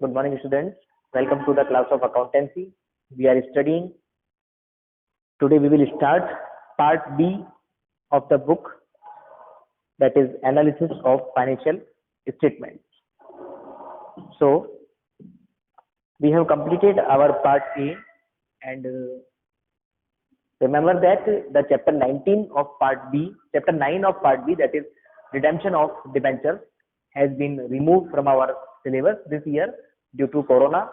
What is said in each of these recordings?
Good morning, students. Welcome to the class of accountancy. We are studying. Today we will start part B of the book, that is analysis of financial statements. So we have completed our part A, and remember that the chapter 19 of part B, chapter 9 of part B, that is redemption of debentures, has been removed from our syllabus this year due to corona.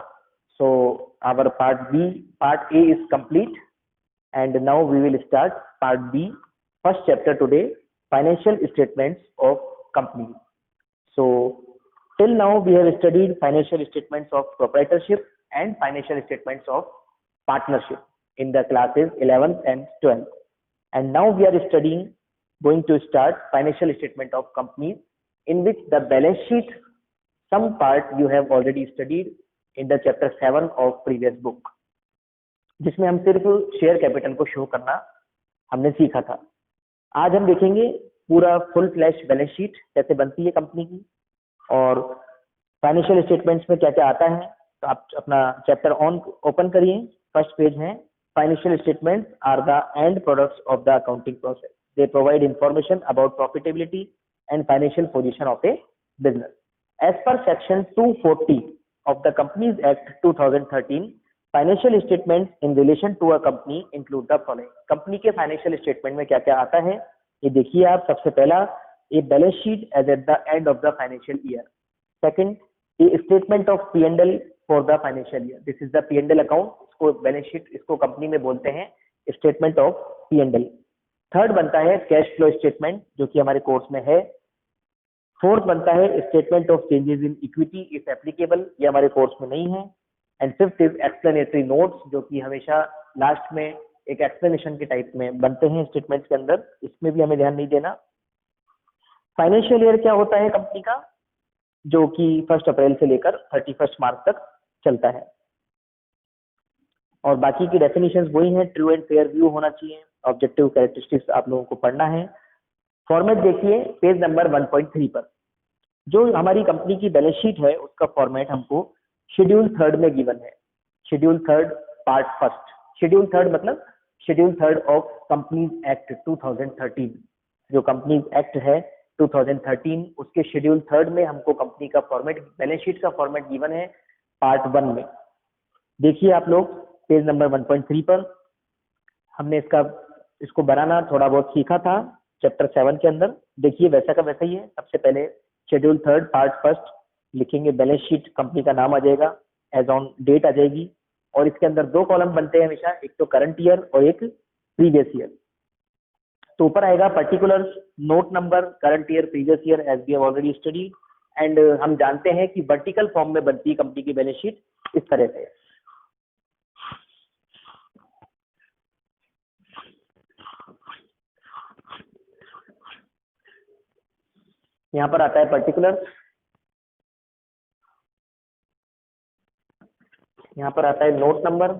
So our part A is complete, and now we will start part B, first chapter today, financial statements of companies. So till now we have studied financial statements of proprietorship and financial statements of partnership in the classes 11th and 12th, and now we are going to start financial statement of companies, in which the balance sheet, some part you have already studied in the chapter 7 of previous book, जिसमें हम सिर्फ share capital को show करना हमने सीखा था. आज हम देखेंगे पूरा फुल फ्लैश बैलेंस शीट कैसे बनती है कंपनी की, और फाइनेंशियल स्टेटमेंट्स में क्या क्या आता है. तो आप अपना चैप्टर ओपन करिए. फर्स्ट पेज है. Financial statements are the end products of the accounting process. They provide information about profitability and financial position of a business. As per section 240 of the Companies Act 2013, financial statements in relation to a company include the following. Company के financial statement में क्या क्या आता है ये देखिए आप. सबसे पहला, a balance sheet as at the end of the financial year. Second, a statement of P&L for the financial year. This is the P&L account. इसको बैलेंस शीट, इसको कंपनी में बोलते हैं स्टेटमेंट ऑफ P&L. थर्ड बनता है cash flow statement, जो कि हमारे कोर्स में है. फोर्थ बनता है statement of changes in equity if applicable, ये हमारे कोर्स में नहीं है. And fifth is explanatory notes, जो कि हमेशा लास्ट में एक एक्सप्लेनेशन के टाइप में बनते हैं स्टेटमेंट्स के अंदर. इसमें भी हमें ध्यान नहीं देना. फाइनेंशियल ईयर क्या होता है कंपनी का, जो कि 1 अप्रैल से लेकर 31 मार्च तक चलता है. और बाकी की डेफिनेशंस वही हैं. ट्रू एंड फेयर व्यू होना चाहिए. ऑब्जेक्टिव कैरेक्टरिस्टिक्स आप लोगों को पढ़ना है. फॉर्मेट देखिए पेज नंबर 1.3 पर. जो हमारी कंपनी की बैलेंस शीट है उसका फॉर्मेट हमको शेड्यूल 3 में गिवन है. Schedule 3 part first. शेड्यूल 3 मतलब शेड्यूल 3 ऑफ कंपनीज एक्ट 2013. जो कंपनीज एक्ट है 2013, उसके शेड्यूल 3 में हमको कंपनी का फॉर्मेट, बैलेंस शीट का फॉर्मेट गिवन है पार्ट 1 में. देखिए आप लोग पेज नंबर 1.3 पर. हमने इसको बनाना थोड़ा बहुत सीखा था चैप्टर 7 के अंदर. देखिए वैसा का वैसा ही है. सबसे पहले शेड्यूल 3 पार्ट फर्स्ट लिखेंगे. बैलेंस शीट, कंपनी का नाम आ जाएगा, एज ऑन डेट आ जाएगी, और इसके अंदर 2 कॉलम बनते हैं हमेशा, एक तो करंट ईयर और एक प्रीवियस ईयर. तो ऊपर आएगा particulars, note number, current year, previous year, as we have already studied. And हम जानते हैं कि वर्टिकल फॉर्म में बनती है कंपनी की बैलेंस शीट इस तरह से. यहाँ पर आता है पर्टिकुलर, यहाँ पर आता है नोट नंबर,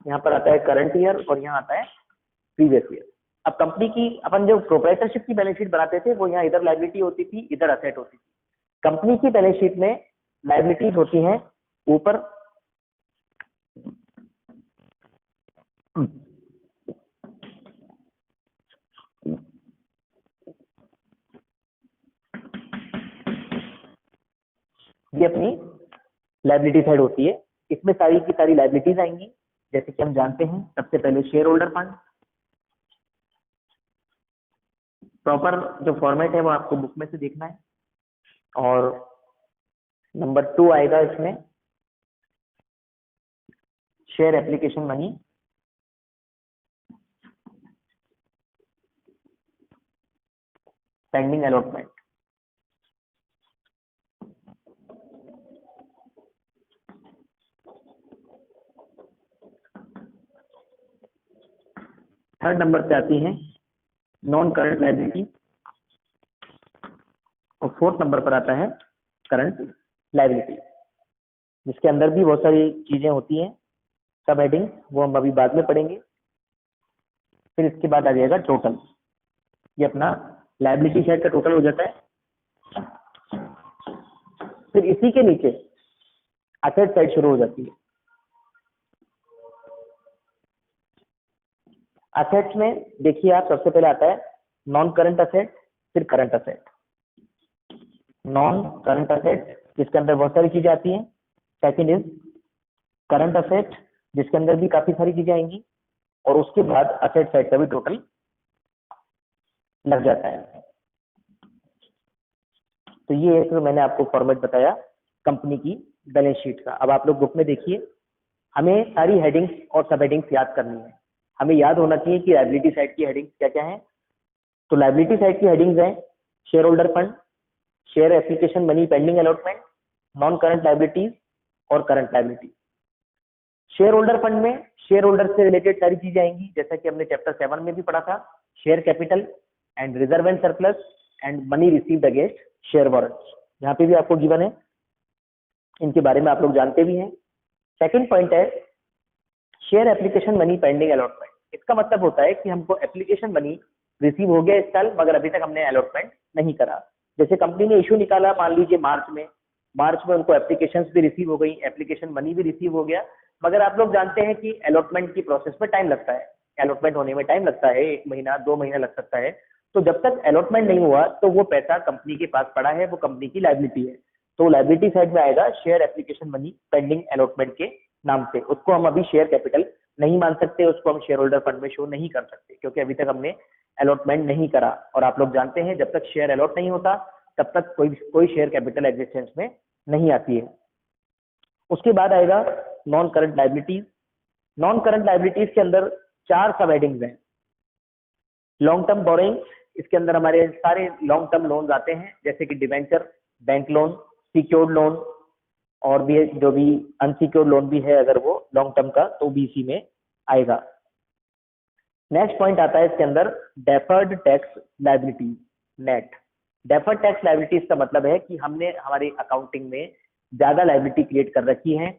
यहाँ पर आता है करंट ईयर, और यहाँ आता है प्रीवियस ईयर. अब कंपनी की, अपन जो प्रोप्राइटरशिप की बैलेंस शीट बनाते थे वो यहाँ इधर लायबिलिटी होती थी, इधर असेट होती थी. कंपनी की बैलेंस शीट में लायबिलिटीज होती हैं ऊपर, ये अपनी लायबिलिटी साइड होती है. इसमें सारी की सारी लायबिलिटीज आएंगी, जैसे कि हम जानते हैं. सबसे पहले शेयर होल्डर फंड. प्रॉपर जो फॉर्मेट है वो आपको बुक में से देखना है. और नंबर 2 आएगा इसमें share application money. Pending allotment. Third number पे आती है नॉन करंट लायबिलिटी, और फोर्थ नंबर पर आता है करंट लायबिलिटी, जिसके अंदर भी बहुत सारी चीजें होती हैं, सब हेडिंग, वो हम अभी बाद में पढ़ेंगे. फिर इसके बाद आ जाएगा टोटल. ये अपना लायबिलिटी साइड का टोटल हो जाता है. फिर इसी के नीचे असेट साइड शुरू हो जाती है। असेट्स में देखिए आप, सबसे पहले आता है नॉन करंट असेट, फिर current asset. Non current asset जिसके अंदर बहुत सारी चीजें आती हैं। सेकंड इज करंट असेट जिसके अंदर भी काफी सारी चीजें आएंगी, और उसके बाद असेट साइड का भी टोटल लग जाता है। तो ये एक मैंने आपको फॉर्मेट बताया कंपनी की बैलेंस शीट का। अब आप लोग बुक में देखिए, हमें सारी हेडिंग्स और सब हेडिंग्स याद करनी है। हमें याद होना चाहिए कि लायबिलिटी साइड की हेडिंग्स क्या क्या है। तो लायबिलिटी साइड की हेडिंग्स है share holder fund, share application money pending allotment, non current liabilities और current liability. Share holder fund में शेयर होल्डर से रिलेटेड सारी चीजें आएंगी, जैसा कि हमने चैप्टर 7 में भी पढ़ा था। Share capital and reserve and surplus and money received against share warrants, यहाँ पे भी आपको गिवन है, इनके बारे में आप लोग जानते भी हैं। सेकंड पॉइंट है share application money pending allotment. इसका मतलब होता है कि हमको एप्लीकेशन मनी रिसीव हो गया इस साल, मगर अभी तक हमने अलॉटमेंट नहीं करा। जैसे कंपनी ने इशू निकाला मान लीजिए मार्च में उनको एप्लीकेशंस भी रिसीव हो गई, एप्लीकेशन मनी भी रिसीव हो गया, मगर आप लोग जानते हैं कि अलॉटमेंट की प्रोसेस में टाइम लगता है, अलॉटमेंट होने में टाइम लगता है, 1 महीना 2 महीना लग सकता है। तो जब तक अलॉटमेंट नहीं हुआ तो वो पैसा कंपनी के पास पड़ा है, वो कंपनी की लायबिलिटी है। तो लायबिलिटी साइड में आएगा share application money pending allotment के नाम से। उसको हम अभी शेयर कैपिटल नहीं मान सकते, उसको हम शेयर होल्डर फंड में शो नहीं कर सकते, क्योंकि अभी तक हमने अलॉटमेंट नहीं करा। और आप लोग जानते हैं जब तक शेयर अलॉट नहीं होता तब तक कोई शेयर कैपिटल एग्जिस्टेंस में नहीं आती है। उसके बाद आएगा non current liabilities. Non current liabilities के अंदर 4 सब हेडिंग्स हैं। लॉन्ग टर्म बोरोइंग, इसके अंदर हमारे सारे लॉन्ग टर्म लोन्स आते हैं, जैसे कि debenture, bank loan, secured loan, और भी जो भी अनसिक्योर्ड लोन भी है अगर वो लॉन्ग टर्म का, तो बीसी में आएगा। नेक्स्ट पॉइंट आता है इसके अंदर deferred tax liabilities, net. Deferred tax liabilities का मतलब है कि हमने हमारी अकाउंटिंग में ज्यादा लायबिलिटी क्रिएट कर रखी है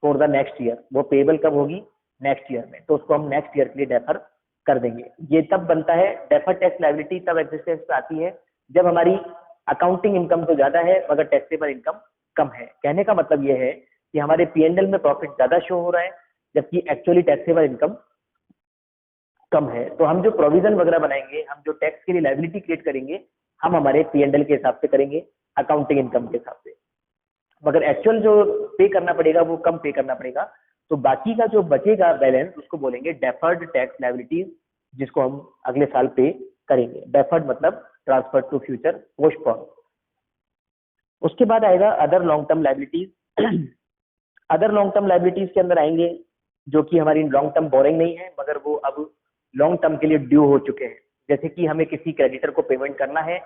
फॉर द नेक्स्ट ईयर। वो पेबल कब होगी? नेक्स्ट ईयर में, तो उसको हम नेक्स्ट ईयर के लिए डेफर कर देंगे। ये तब बनता है, डेफर्ड टैक्स लायबिलिटी तब एग्जिस्टेंस पे आती है जब हमारी अकाउंटिंग इनकम तो ज्यादा है मगर टैक्सेबल इनकम कम है। कहने का मतलब ये है कि हमारे पीएनएल में प्रॉफिट ज्यादा शो हो रहा है जबकि एक्चुअली टैक्सेबल इनकम कम है। तो हम जो प्रोविजन वगैरह बनाएंगे, हम जो टैक्स के लिए लायबिलिटी क्रिएट करेंगे, हम हमारे पीएनएल के हिसाब से करेंगे, अकाउंटिंग इनकम के हिसाब से, मगर एक्चुअल जो पे करना पड़ेगा वो कम पे करना पड़ेगा। तो बाकी का जो बचेगा बैलेंस उसको बोलेंगे डेफर्ड टैक्स लायबिलिटीज, जिसको हम अगले साल पे करेंगे। डेफर्ड मतलब ट्रांसफर टू फ्यूचर, पोस्टपोन। उसके बाद आएगा other long term liabilities. Other long term liabilities के अंदर आएंगे जो कि हमारी लॉन्ग टर्म बोरिंग नहीं है मगर वो अब लॉन्ग टर्म के लिए ड्यू हो चुके हैं। जैसे कि हमें किसी क्रेडिटर को पेमेंट करना है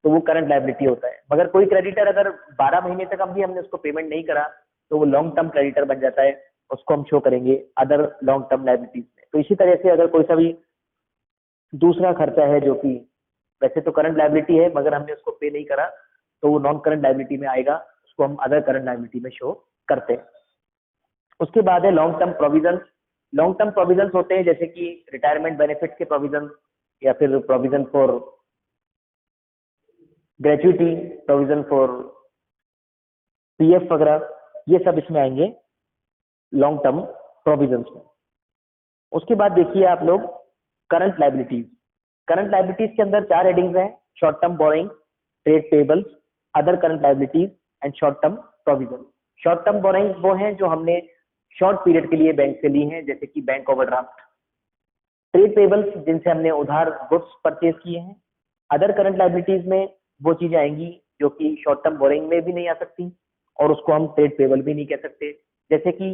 तो वो करंट लायबिलिटी होता है, मगर कोई क्रेडिटर अगर 12 महीने तक अभी हमने उसको पेमेंट नहीं करा तो वो लॉन्ग टर्म क्रेडिटर बन जाता है, उसको हम शो करेंगे अदर लॉन्ग टर्म लायबिलिटीज में। तो इसी तरह से अगर कोई सा भी दूसरा खर्चा है जो कि वैसे तो करंट लायबिलिटी है मगर हमने उसको पे नहीं करा तो वो नॉन करंट लायबिलिटी में आएगा, उसको हम अदर करंट लायबिलिटी में शो करते हैं। उसके बाद है long term provision. Long term provision होते हैं जैसे कि रिटायरमेंट बेनिफिट के प्रोविजन, या फिर provision for gratuity, provision for PF वगैरह, ये सब इसमें आएंगे लॉन्ग टर्म प्रोविजन में। उसके बाद देखिए आप लोग करंट लायबिलिटीज। करंट लायबिलिटीज के अंदर 4 हेडिंग्स हैं, short term borrowing, trade payables, other current liabilities and short term provision. Short term borrowing वो हैं जो हमने शॉर्ट पीरियड के लिए बैंक से ली हैं, जैसे कि बैंक ओवरड्राफ्ट। ट्रेड पेबल्स जिनसे हमने उधार गुड्स परचेज किए हैं। अदर करंट लायबिलिटीज में वो चीजें आएंगी जो कि शॉर्ट टर्म बोरिंग में भी नहीं आ सकती और उसको हम ट्रेड पेबल भी नहीं कह सकते। जैसे कि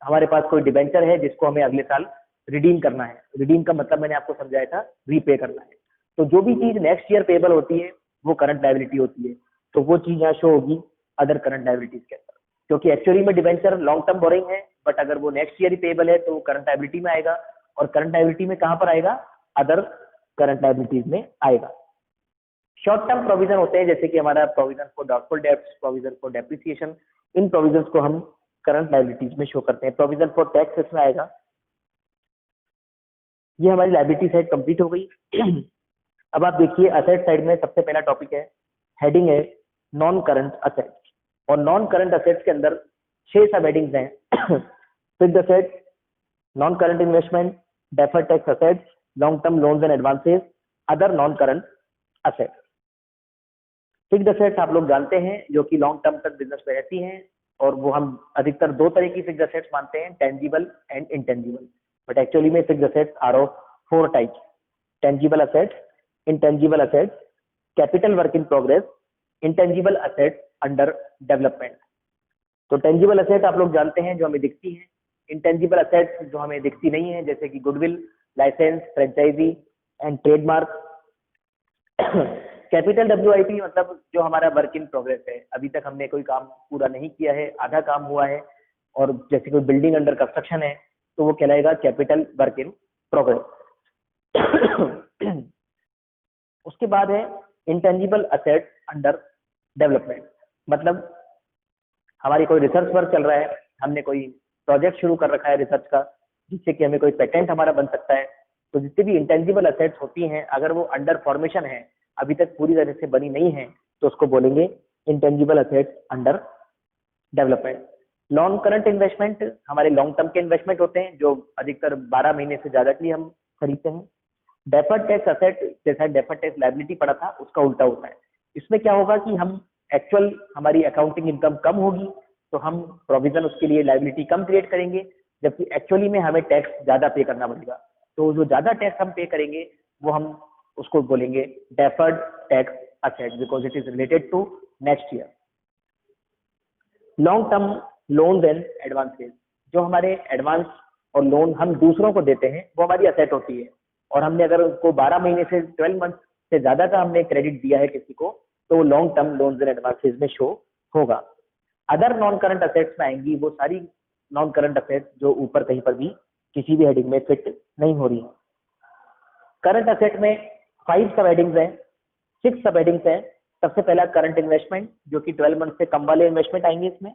हमारे पास कोई डिबेंचर है जिसको हमें अगले साल रिडीम करना है। रिडीम का मतलब मैंने आपको समझाया था, रीपे करना है। तो जो भी चीज नेक्स्ट ईयर पेबल होती है वो करंट लायबिलिटी होती है, तो वो चीज यहाँ शो होगी अदर करंट लायबिलिटीज के अंदर, क्योंकि एक्चुअली में डिबेंचर लॉन्ग टर्म बोरिंग है बट अगर वो नेक्स्ट ईयर ही पेबल है तो करंट लायबिलिटी में आएगा। और करंट लायबिलिटी में कहां पर आएगा? अदर करंट लायबिलिटीज में आएगा। शॉर्ट टर्म प्रोविजन होते हैं जैसे कि हमारा provision for doubtful debts, provision for depreciation, in provisions को हम करंट लायबिलिटीज में शो करते हैं। प्रोविजन फॉर टैक्स इसमें आएगा। ये हमारी लायबिलिटी साइड कंप्लीट हो गई। अब आप देखिए असेट साइड में सबसे पहला टॉपिक है, हेडिंग है नॉन करंट असेट्स। और नॉन करंट असेट्स के अंदर 6 सब हेडिंग्स हैं। Fixed assets, non current investment, deferred tax assets, long term loans and advances, other non current assets. Fixed assets आप लोग जानते हैं जो कि लॉन्ग टर्म तक बिजनेस में रहती हैं, और वो हम अधिकतर 2 तरह की फिक्स्ड असेट्स मानते हैं, tangible and intangible. But actually में fixed assets are of 4 types: tangible assets, intangible assets, capital work in progress, intangible assets under development. तो टेंजिबल असेट आप लोग जानते हैं जो हमें दिखती हैं, इंटेंजिबल असेट्स जो हमें दिखती नहीं है, जैसे कि goodwill, licence, franchisee and trademark. Capital WIP मतलब जो हमारा वर्क इन प्रोग्रेस है, अभी तक हमने कोई काम पूरा नहीं किया है, आधा काम हुआ है, और जैसे कोई बिल्डिंग अंडर कंस्ट्रक्शन है तो वो कहलाएगा कैपिटल वर्क इन प्रोग्रेस। उसके बाद है इंटेंजिबल असेट्स अंडर डेवलपमेंट, मतलब हमारी कोई रिसर्च वर्क चल रहा है, हमने कोई प्रोजेक्ट शुरू कर रखा है रिसर्च का, जिससे कि हमें कोई पेटेंट हमारा बन सकता है। तो जितनी भी इंटेंजिबल असेट्स होती हैं, अगर वो अंडर फॉर्मेशन है, अभी तक पूरी तरह से बनी नहीं है, तो उसको बोलेंगे intangible assets under development. Non current investment हमारे लॉन्ग टर्म के इन्वेस्टमेंट होते हैं, जो अधिकतर 12 महीने से ज्यादा के लिए हम खरीदते हैं। डेफर्ड टैक्स असेट, जैसा डेफर्ड टैक्स लायबिलिटी पड़ा था, उसका उल्टा होता है। इसमें क्या होगा कि हम एक्चुअल हमारी अकाउंटिंग इनकम कम होगी, तो हम प्रोविजन उसके लिए लायबिलिटी कम क्रिएट करेंगे, जबकि एक्चुअली में हमें टैक्स ज्यादा पे करना पड़ेगा। तो जो ज्यादा टैक्स हम पे करेंगे वो हम उसको बोलेंगे deferred tax asset, because it is related to next year. Long term loans and advances, जो हमारे एडवांस और लोन हम दूसरों को देते हैं, वो हमारी असेट होती है, और हमने अगर उसको 12 महीने से 12 मंथ से ज्यादा का हमने क्रेडिट दिया है किसी को, तो long term loans and advances में शो होगा। अदर नॉन करंट असेट्स में आएंगी वो सारी नॉन करंट असेट्स जो ऊपर कहीं पर भी किसी भी हेडिंग में फिट नहीं हो रही है। करंट असेट में 5 सब हेडिंग्स हैं, 6 सब हेडिंग्स हैं। सबसे पहला करंट इन्वेस्टमेंट, जो कि 12 मंथ से कम वाले इन्वेस्टमेंट आएंगे इसमें।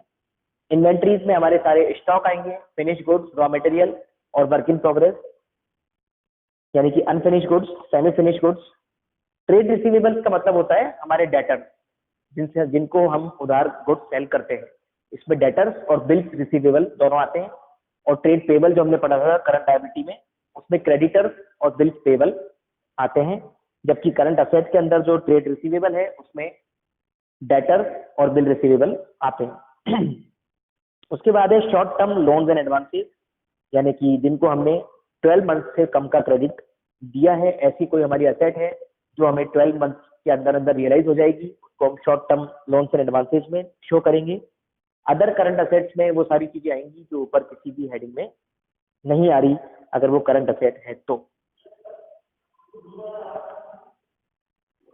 इन्वेंट्रीज में हमारे सारे स्टॉक आएंगे, फिनिश गुड्स, रॉ मटेरियल और वर्क इन प्रोग्रेस, यानी कि unfinished goods, semi finish goods. Trade receivables का मतलब होता है हमारे डेटर, जिनको हम उधार गुड्स सेल करते हैं। इसमें डेटर्स और बिल्स रिसीवेबल दोनों आते हैं। और ट्रेड पेबल जो हमने पढ़ा था करंट लायबिलिटी में, उसमें क्रेडिटर्स और बिल्स पेबल आते हैं, जबकि करंट असेट के अंदर जो ट्रेड रिसीवेबल है उसमें डेटर्स और बिल रिसीवेबल आते हैं। उसके बाद है short term loans and advances, यानी कि जिनको हमने 12 मंथ से कम का क्रेडिट दिया है, ऐसी कोई हमारी असेट है जो हमें 12 मंथ के अंदर अंदर रियलाइज हो जाएगी, उसको हम short term loans and advances में शो करेंगे। अदर करंट असेट्स में वो सारी चीजें आएंगी जो ऊपर किसी भी हेडिंग में नहीं आ रही, अगर वो करंट असेट है तो।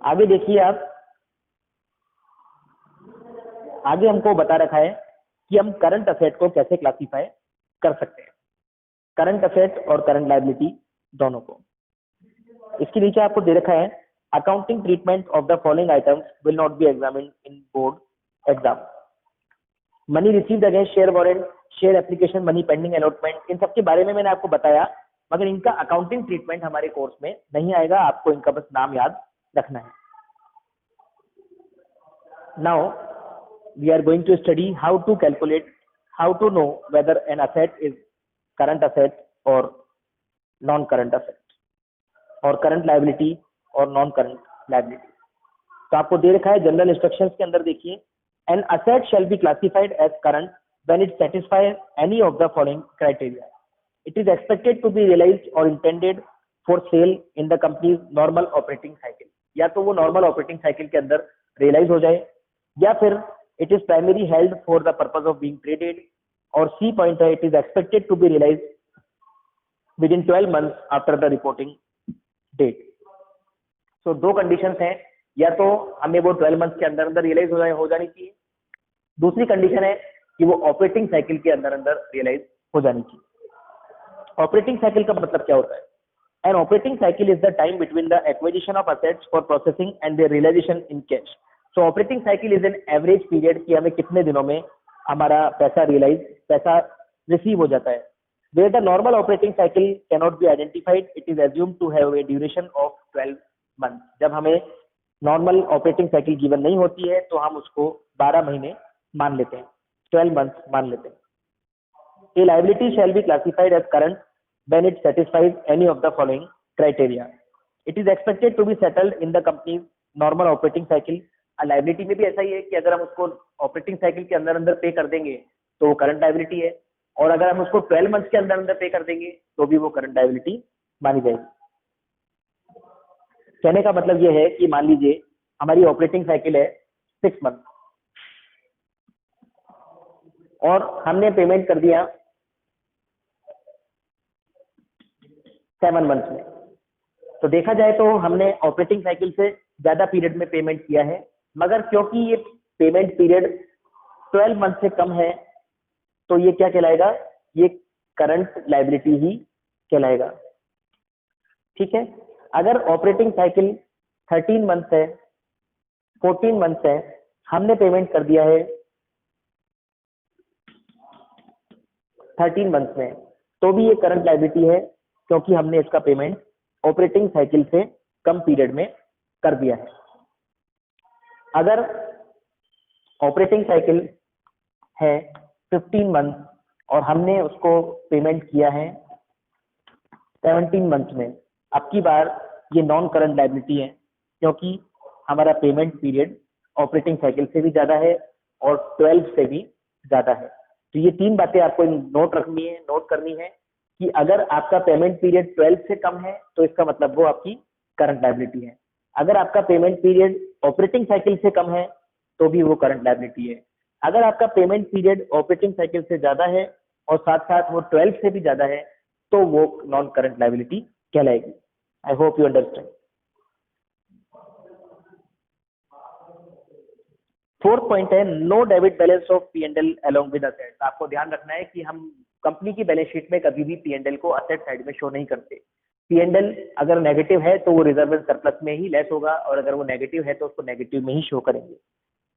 आगे देखिए आप, आगे हमको बता रखा है कि हम करंट असेट को कैसे क्लासिफाई कर सकते हैं, करंट असेट और करंट लायबिलिटी दोनों को। इसके नीचे आपको दे रखा है accounting treatment of the following items will not be examined in board exam. Money received against share warrant, share application, money pending allotment, इन सबके बारे में मैंने आपको बताया, मगर इनका अकाउंटिंग ट्रीटमेंट हमारे कोर्स में नहीं आएगा, आपको इनका बस नाम याद रखना है। Now we are going to study how to calculate, how to know whether an asset is current asset or non-current asset, और current liability और non-current liability। तो आपको दे रखा है जनरल इंस्ट्रक्शंस के अंदर, देखिए, an asset shall be classified as current when it satisfies any of the following criteria. It is expected to be realized or intended for sale in the company's normal operating cycle, या तो वो normal operating cycle के अंदर realise हो जाए, या फिर it is primary held for the purpose of being traded, और सी पॉइंट है it is expected to be realise within 12 months after the reporting date. So 2 conditions हैं, या तो हमें वो 12 मंथ के अंदर अंदर रियलाइज हो जानी चाहिए, दूसरी कंडीशन है कि वो ऑपरेटिंग साइकिल के अंदर अंदर रियलाइज हो जानी चाहिए। ऑपरेटिंग साइकिल का मतलब क्या होता है? An operating cycle is the time between the acquisition of assets for processing and their realization in cash. So operating cycle is an average period कि हमें कितने दिनों में हमारा पैसा रियलाइज, पैसा रिसीव हो जाता है। Where the normal operating cycle cannot be identified, it is assumed to have a duration of 12 months. जब हमें नॉर्मल ऑपरेटिंग साइकिल गिवन नहीं होती है तो हम उसको 12 महीने मान लेते हैं, 12 months मान लेते हैं. A liability shall be classified as current when it satisfies any of the following criteria. It is expected to be settled in the company's normal operating cycle. Liability में भी ऐसा ही है कि अगर हम उसको ऑपरेटिंग साइकिल के अंदर अंदर पे कर देंगे तो वो करंट लाइबिलिटी है, और अगर हम उसको 12 मंथ्स के अंदर अंदर पे कर देंगे तो भी वो करंट लाइबिलिटी मानी जाएगी. कहने का मतलब ये है कि मान लीजिए हमारी ऑपरेटिंग साइकिल है 6 मंथ और हमने पेमेंट कर दिया 7 मंथ्स में, तो देखा जाए तो हमने ऑपरेटिंग साइकिल से ज्यादा पीरियड में पेमेंट किया है, मगर क्योंकि ये पेमेंट पीरियड 12 मंथ से कम है तो ये क्या कहलाएगा, ये करंट लाइबिलिटी ही कहलाएगा. ठीक है. अगर ऑपरेटिंग साइकिल 13 मंथ है, 14 मंथ है, हमने पेमेंट कर दिया है 13 मंथ में, तो भी ये करंट लाइबिलिटी है क्योंकि हमने इसका पेमेंट ऑपरेटिंग साइकिल से कम पीरियड में कर दिया है. अगर ऑपरेटिंग साइकिल है 15 मंथ और हमने उसको पेमेंट किया है 17 मंथ में, अब की बार ये नॉन करंट लाइबिलिटी है क्योंकि हमारा पेमेंट पीरियड ऑपरेटिंग साइकिल से भी ज्यादा है और 12 से भी ज्यादा है. तो ये 3 बातें आपको नोट करनी है कि अगर आपका पेमेंट पीरियड 12 से कम है तो इसका मतलब वो आपकी करंट लाइबिलिटी है. अगर आपका पेमेंट पीरियड ऑपरेटिंग साइकिल से कम है तो भी वो करंट लाइबिलिटी है. अगर आपका पेमेंट पीरियड ऑपरेटिंग साइकिल से ज्यादा है और साथ साथ वो 12 से भी ज्यादा है तो वो नॉन करंट लाइबिलिटी कहलाएगी. I hope you understand. Fourth point है no debit balance of P&L along with assets. आपको ध्यान रखना है कि हम कंपनी की बैलेंस शीट में कभी भी P&L को असेट साइड में शो नहीं करते. P&L अगर नेगेटिव है तो वो रिजर्व एंड सरप्लस में ही लेस होगा और अगर वो नेगेटिव है तो उसको नेगेटिव में ही शो करेंगे.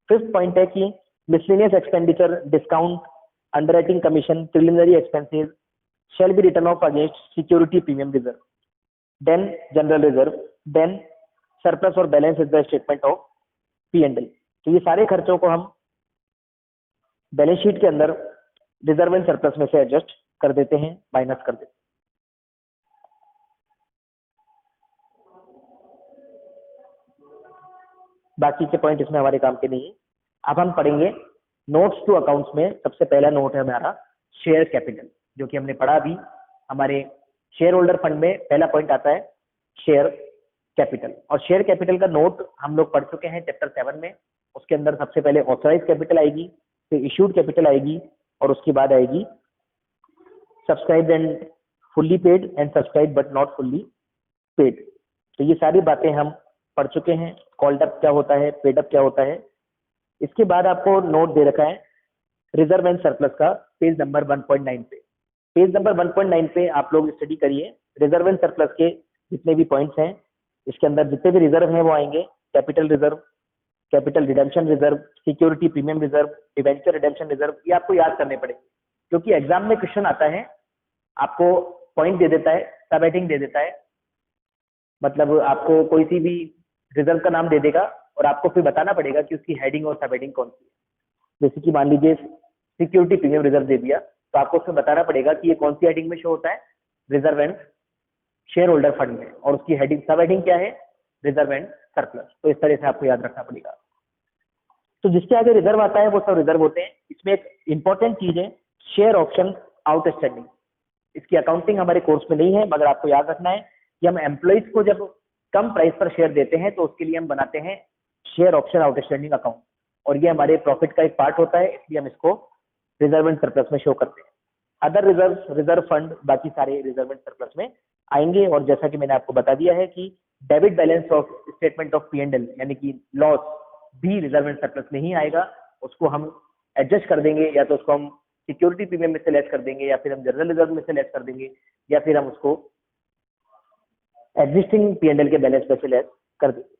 फिफ्थ पॉइंट है कि miscellaneous expenditure, discount, underwriting commission, preliminary expenses shall be written off against security premium reserve, then general reserve, then surplus और balance is the statement of P&L. तो ये सारे खर्चों को हम बैलेंस शीट के अंदर रिजर्व एंड सरप्लस में से एडजस्ट कर देते हैं, माइनस कर देते हैं. बाकी के पॉइंट इसमें हमारे काम के नहीं है. अब हम पढ़ेंगे नोट्स टू अकाउंट्स में. सबसे पहला नोट है हमारा शेयर कैपिटल, जो कि हमने पढ़ा अभी. हमारे शेयर होल्डर फंड में पहला पॉइंट आता है शेयर कैपिटल, और शेयर कैपिटल का नोट हम लोग पढ़ चुके हैं चैप्टर 7 में. उसके अंदर सबसे पहले ऑथराइज कैपिटल आएगी, फिर इश्यूड कैपिटल आएगी और उसके बाद आएगी subscribed and fully paid and subscribe but not fully paid. तो ये सारी बातें हम पढ़ चुके हैं. कॉल्ड अप क्या होता है, पेड अप क्या होता है. इसके बाद आपको नोट दे रखा है रिजर्व एंड सरप्लस का पेज नंबर 1.9 पे. पेज नंबर 1.9 पे आप लोग स्टडी करिए. रिजर्व एंड सरप्लस के जितने भी पॉइंट्स हैं, इसके अंदर जितने भी रिजर्व हैं वो आएंगे. Capital reserve, capital redemption reserve, security premium reserve, debenture redemption reserve. ये आपको याद करने पड़ेंगे क्योंकि एग्जाम में क्वेश्चन आता है, आपको पॉइंट दे देता है, सब हेडिंग दे देता है, मतलब आपको कोई सी भी रिजर्व का नाम दे देगा और आपको फिर बताना पड़ेगा कि उसकी हेडिंग और सब हेडिंग कौन सी है. जैसे कि मान लीजिए सिक्योरिटी प्रीमियम रिजर्व दे दिया तो आपको उसमें बताना पड़ेगा कि ये कौन सी हेडिंग में शो होता है, reserve and share holder fund में, और उसकी हेडिंग सब हेडिंग क्या है, रिजर्व एंड सरप्लस. तो इस तरह से आपको याद रखना पड़ेगा. तो जिसके आगे रिजर्व आता है वो सब रिजर्व होते हैं. इसमें एक इंपॉर्टेंट चीज है शेयर ऑप्शन आउटस्टैंडिंग. इसकी अकाउंटिंग हमारे कोर्स में नहीं है, मगर आपको याद रखना है कि हम एम्प्लॉइज को जब कम प्राइस पर शेयर देते हैं तो उसके लिए हम बनाते हैं शेयर ऑप्शन आउटस्टैंडिंग अकाउंट, और ये हमारे प्रॉफिट का एक पार्ट होता है, इसलिए हम इसको रिजर्व एंड सरप्लस में शो करते हैं. अदर रिजर्व, रिजर्व फंड, बाकी सारे रिजर्व एंड सरप्लस में आएंगे. और जैसा कि मैंने आपको बता दिया है कि debit balance of statement of P&L यानी कि लॉस भी रिजर्व एंड सरप्लस में ही आएगा. उसको हम एडजस्ट कर देंगे, या तो उसको हम सिक्योरिटी प्रीमियम में से लेस कर देंगे, या फिर हम जनरल रिजर्व में से लेस कर देंगे, या फिर हम उसको एग्जिस्टिंग P&L के बैलेंस में से लेस कर देंगे.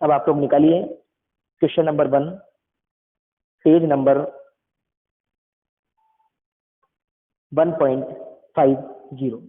अब आप लोग निकालिए क्वेश्चन नंबर 1, पेज नंबर 1.5 0।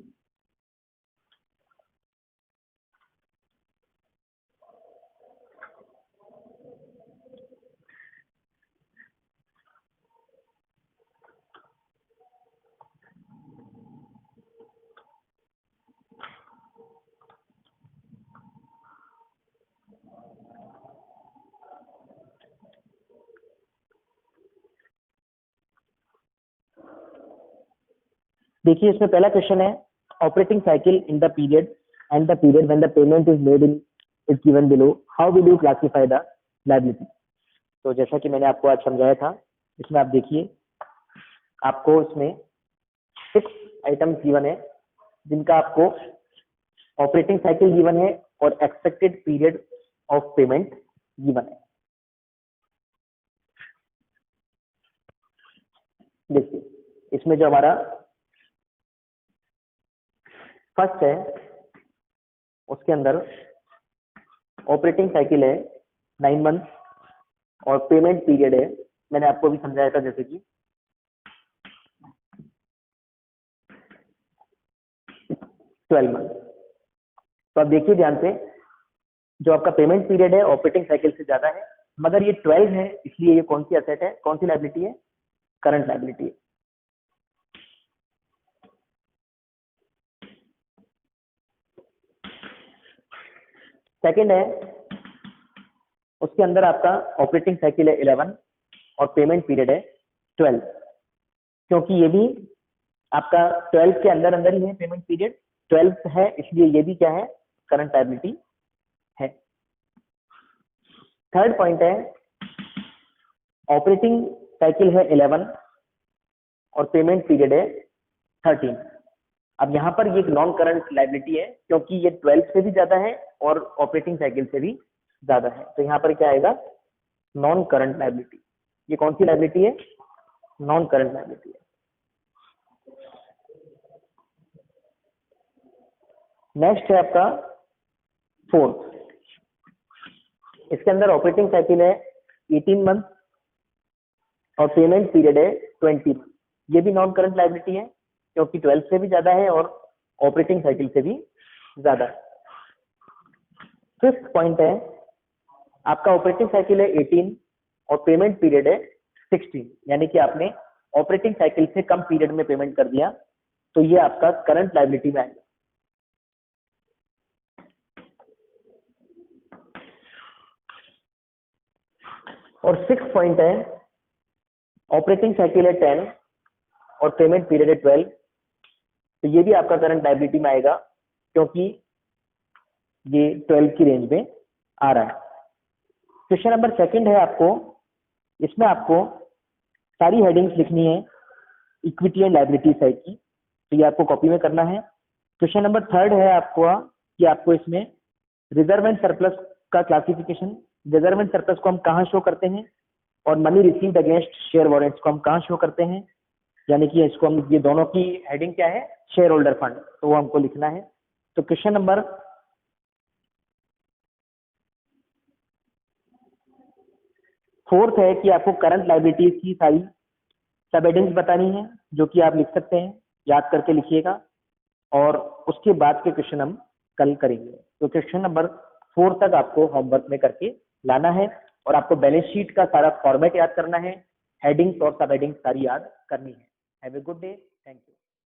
देखिए इसमें पहला क्वेश्चन है, operating cycle in the period and the period when the payment is made in is given below, how will you classify the liability. तो जैसा कि मैंने आपको आज समझाया था, इसमें आप देखिए आपको इसमें 6 आइटम्स गिवन है जिनका आपको ऑपरेटिंग साइकिल गिवन है और expected period of payment given है। देखिए इसमें जो हमारा फर्स्ट है उसके अंदर ऑपरेटिंग साइकिल है 9 मंथ और पेमेंट पीरियड है, मैंने आपको भी समझाया था जैसे कि 12 मंथ। तो आप देखिए ध्यान से, जो आपका पेमेंट पीरियड है ऑपरेटिंग साइकिल से ज्यादा है, मगर ये 12 है, इसलिए ये कौन सी एसेट है, कौन सी लायबिलिटी है, करंट लायबिलिटी है। सेकंड है उसके अंदर आपका ऑपरेटिंग साइकिल है 11 और पेमेंट पीरियड है 12, क्योंकि ये भी आपका 12 के अंदर अंदर ही है, पेमेंट पीरियड 12 है, इसलिए ये भी क्या है, करंट लायबिलिटी है। थर्ड पॉइंट है ऑपरेटिंग साइकिल है 11 और पेमेंट पीरियड है 13। अब यहाँ पर ये एक नॉन करंट लायबिलिटी है क्योंकि ये 12 से भी ज्यादा है और ऑपरेटिंग साइकिल से भी ज्यादा है, तो यहाँ पर क्या आएगा, नॉन करंट लायबिलिटी। ये कौन सी लायबिलिटी है, नॉन करंट लायबिलिटी है। नेक्स्ट है आपका फोर्थ, इसके अंदर ऑपरेटिंग साइकिल है 18 मंथ और पेमेंट पीरियड है 20 मंथ। ये भी नॉन करंट लायबिलिटी है क्योंकि 12 से भी ज्यादा है और ऑपरेटिंग साइकिल से भी ज्यादा है। फिफ्थ पॉइंट है आपका ऑपरेटिंग साइकिल है 18 और पेमेंट पीरियड है 16, यानी कि आपने ऑपरेटिंग साइकिल से कम पीरियड में पेमेंट कर दिया, तो ये आपका करंट लायबिलिटी में आएगा। और सिक्स पॉइंट है ऑपरेटिंग साइकिल है 10 और पेमेंट पीरियड है 12, तो ये भी आपका करंट लायबिलिटी में आएगा क्योंकि ये 12 की रेंज में आ रहा है। क्वेश्चन नंबर सेकंड है आपको, इसमें आपको सारी हेडिंग्स लिखनी है इक्विटी एंड लायबिलिटी साइड की, तो ये आपको कॉपी में करना है। क्वेश्चन नंबर थर्ड है आपको कि आपको इसमें रिजर्व एंड सरप्लस का क्लासिफिकेशन, रिजर्व एंड सरप्लस को हम कहाँ शो करते हैं और money received against share warrants को हम कहाँ शो करते हैं, यानी कि इसको हम, ये दोनों की हेडिंग क्या है, शेयर होल्डर फंड, तो वो हमको लिखना है। तो क्वेश्चन नंबर फोर्थ है कि आपको करंट लायबिलिटीज की सारी सब हेडिंग्स बतानी है, जो कि आप लिख सकते हैं, याद करके लिखिएगा, और उसके बाद के क्वेश्चन हम कल करेंगे। तो क्वेश्चन नंबर 4 तक आपको होमवर्क में करके लाना है और आपको बैलेंस शीट का सारा फॉर्मेट याद करना है, हेडिंग्स और सब हेडिंग्स सारी याद करनी है। Have a good day, thank you.